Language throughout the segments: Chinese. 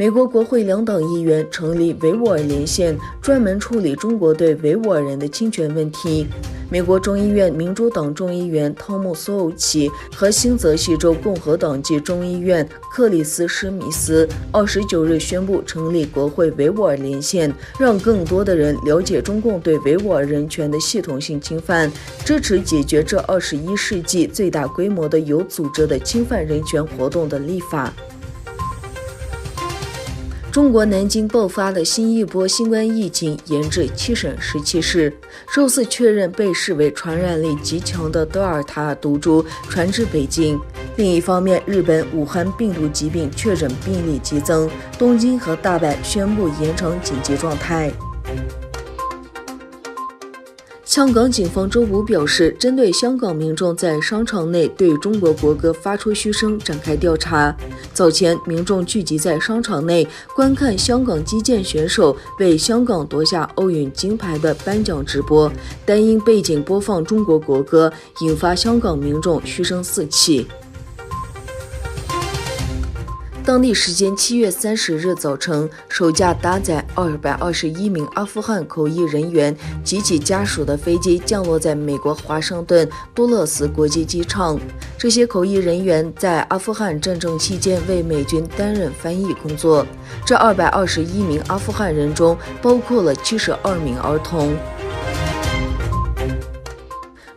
美国国会两党议员成立维吾尔连线，专门处理中国对维吾尔人的侵权问题。美国众议院民主党众议员汤姆·索欧奇和新泽西州共和党籍众议院克里斯·施密斯29日宣布成立国会维吾尔连线，让更多的人了解中共对维吾尔人权的系统性侵犯，支持解决这21世纪最大规模的有组织的侵犯人权活动的立法。中国南京爆发的新一波新冠疫情延至7省17市，周四确认被视为传染力极强的德尔塔毒株传至北京。另一方面，日本武汉病毒疾病确诊病例激增，东京和大阪宣布延长紧急状态。香港警方周五表示，针对香港民众在商场内对中国国歌发出嘘声展开调查。早前，民众聚集在商场内观看香港击剑选手为香港夺下奥运金牌的颁奖直播，但因背景播放中国国歌，引发香港民众嘘声四起。当地时间7月30日早晨，首架搭载221名阿富汗口译人员及其家属的飞机降落在美国华盛顿杜勒斯国际机场。这些口译人员在阿富汗战争期间为美军担任翻译工作。这221名阿富汗人中包括了72名儿童。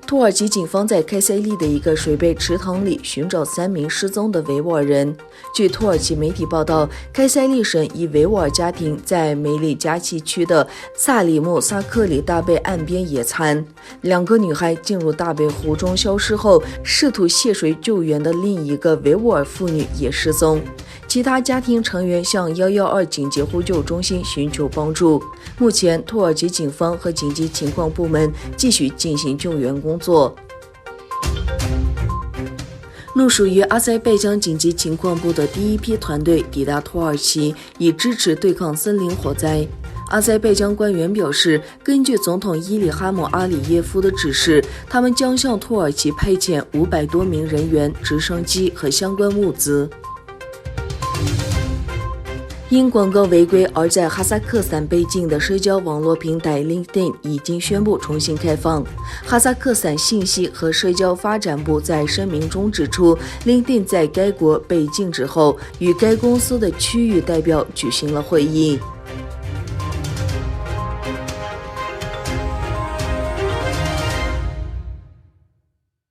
土耳其警方在开塞利的一个水备池塘里寻找3名失踪的维吾尔人。据土耳其媒体报道，开塞利省一维吾尔家庭在梅里加奇区的萨里木萨克里大贝岸边野餐，2个女孩进入大贝湖中消失后，试图泄水救援的另一个维吾尔妇女也失踪。其他家庭成员向112紧急呼救中心寻求帮助。目前，土耳其警方和紧急情况部门继续进行救援工作。隶属于阿塞拜疆紧急情况部的第一批团队抵达土耳其，以支持对抗森林火灾。阿塞拜疆官员表示，根据总统伊里哈姆·阿里耶夫的指示，他们将向土耳其派遣500多名人员、直升机和相关物资。因广告违规而在哈萨克斯坦被禁的社交网络平台 LinkedIn 已经宣布重新开放。哈萨克斯坦信息和社交发展部在声明中指出， LinkedIn 在该国被禁止后，与该公司的区域代表举行了会议。